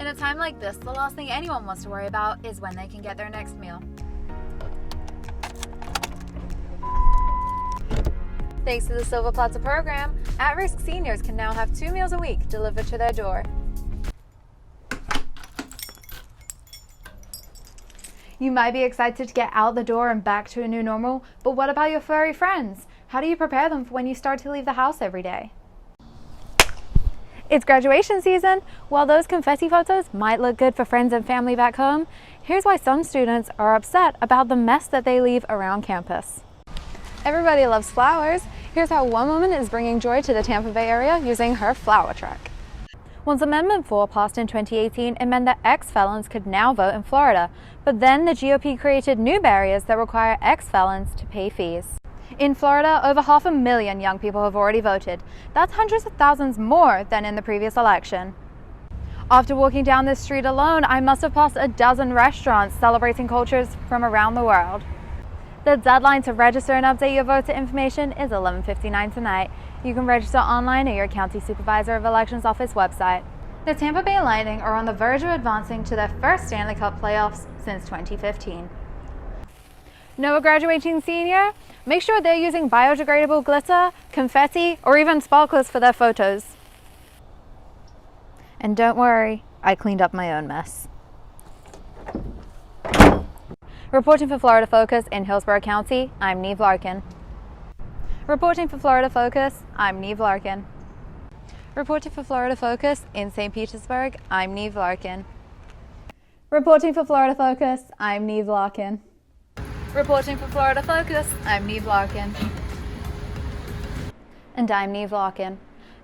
a time like this, the last thing anyone wants to worry about is when they can get their next meal. Thanks to the Silver Platter program, at-risk seniors can now have 2 meals a week delivered to their door. You might be excited to get out the door and back to a new normal, but what about your furry friends? How do you prepare them for when you start to leave the house every day? It's graduation season. While those confetti photos might look good for friends and family back home, here's why some students are upset about the mess that they leave around campus. Everybody loves flowers. Here's how one woman is bringing joy to the Tampa Bay area using her flower truck. Once Amendment 4 passed in 2018, it meant that ex-felons could now vote in Florida, but then the GOP created new barriers that require ex-felons to pay fees. In Florida, over 500,000 young people have already voted. That's hundreds of thousands more than in the previous election. After walking down this street alone, I must have passed a dozen restaurants celebrating cultures from around the world. The deadline to register and update your voter information is 11:59 tonight. You can register online at your County Supervisor of Elections office website. The Tampa Bay Lightning are on the verge of advancing to their first Stanley Cup playoffs since 2015. Know a graduating senior? Make sure they're using biodegradable glitter, confetti, or even sparklers for their photos. And don't worry, I cleaned up my own mess. Reporting for Florida Focus in Hillsborough County, I'm Niamh Larkin. Reporting for Florida Focus, I'm Niamh Larkin. Reporting for Florida Focus in St. Petersburg, I'm Niamh Larkin. Reporting for Florida Focus, I'm Niamh Larkin. Reporting for Florida Focus, I'm Niamh Larkin. And I'm Niamh Larkin.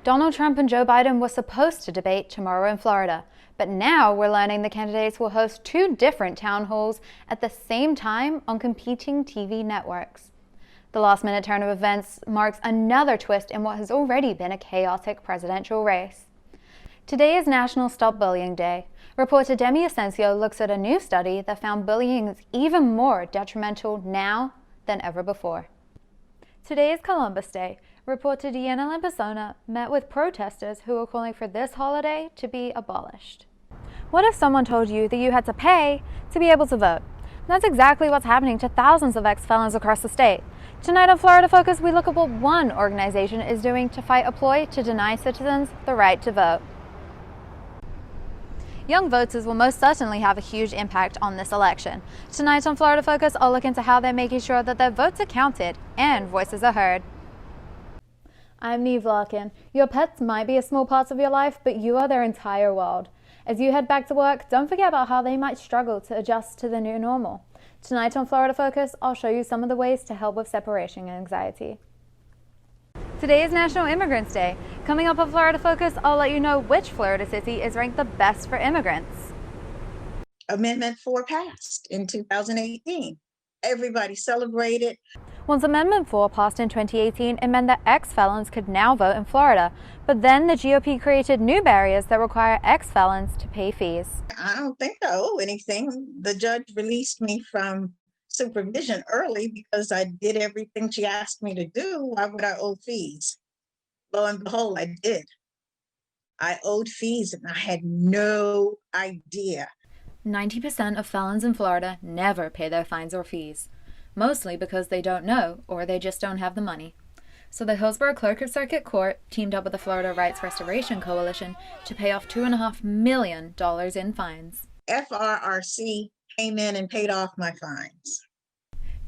Donald Trump and Joe Biden were supposed to debate tomorrow in Florida, but now we're learning the candidates will host 2 different town halls at the same time on competing TV networks. The last-minute turn of events marks another twist in what has already been a chaotic presidential race. Today is National Stop Bullying Day. Reporter Demi Asensio looks at a new study that found bullying is even more detrimental now than ever before. Today is Columbus Day. Reporter Deanna Lampasona met with protesters who are calling for this holiday to be abolished. What if someone told you that you had to pay to be able to vote? That's exactly what's happening to thousands of ex-felons across the state. Tonight on Florida Focus, we look at what one organization is doing to fight a ploy to deny citizens the right to vote. Young voters will most certainly have a huge impact on this election. Tonight on Florida Focus, I'll look into how they're making sure that their votes are counted and voices are heard. I'm Niamh Larkin. Your pets might be a small part of your life, but you are their entire world. As you head back to work, don't forget about how they might struggle to adjust to the new normal. Tonight on Florida Focus, I'll show you some of the ways to help with separation anxiety. Today is National Immigrants Day. Coming up on Florida Focus, I'll let you know which Florida city is ranked the best for immigrants. Amendment 4 passed in 2018. Everybody celebrated. Once Amendment 4 passed in 2018, it meant that ex-felons could now vote in Florida, but then the GOP created new barriers that require ex-felons to pay fees. I don't think I owe anything. The judge released me from supervision early because I did everything she asked me to do. Why would I owe fees? Lo and behold, I did. I owed fees and I had no idea. 90% of felons in Florida never pay their fines or fees, mostly because they don't know or they just don't have the money. So the Hillsborough Clerk of Circuit Court teamed up with the Florida Rights Restoration Coalition to pay off $2.5 million in fines. FRRC came in and paid off my fines.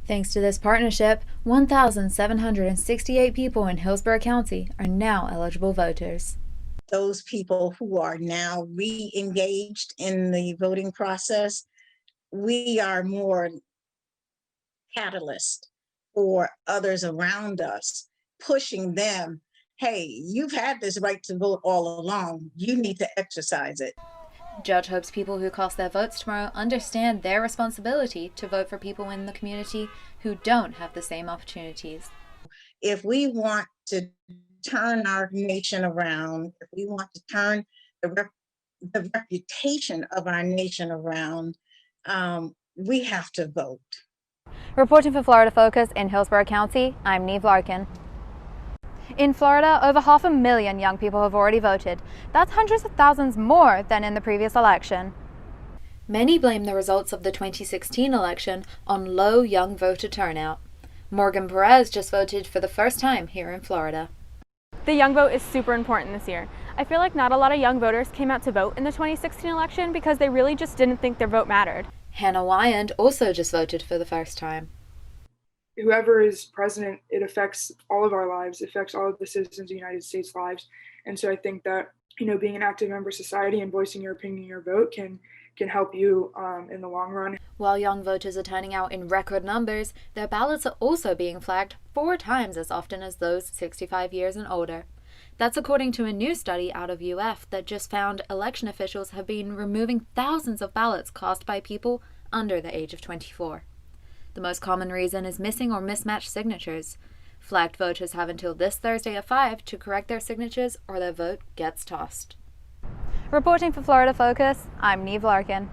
Thanks to this partnership, 1,768 people in Hillsborough County are now eligible voters. Those people who are now re-engaged in the voting process, we are more catalyst for others around us, pushing them, hey, you've had this right to vote all along. You need to exercise it. Judge hopes people who cast their votes tomorrow understand their responsibility to vote for people in the community who don't have the same opportunities. If we want to turn our nation around, if we want to turn the reputation of our nation around, we have to vote. Reporting for Florida Focus in Hillsborough County, I'm Niamh Larkin. In Florida, over 500,000 young people have already voted. That's hundreds of thousands more than in the previous election. Many blame the results of the 2016 election on low young voter turnout. Morgan Perez just voted for the first time here in Florida. The young vote is super important this year. I feel like not a lot of young voters came out to vote in the 2016 election because they really just didn't think their vote mattered. Hannah Wyand also just voted for the first time. Whoever is president, it affects all of our lives, it affects all of the citizens of the United States' lives. And so I think that, being an active member of society and voicing your opinion, your vote can help you in the long run. While young voters are turning out in record numbers, their ballots are also being flagged 4 times as often as those 65 years and older. That's according to a new study out of UF that just found election officials have been removing thousands of ballots cast by people under the age of 24. The most common reason is missing or mismatched signatures. Flagged voters have until this Thursday at 5 to correct their signatures or their vote gets tossed. Reporting for Florida Focus, I'm Niamh Larkin.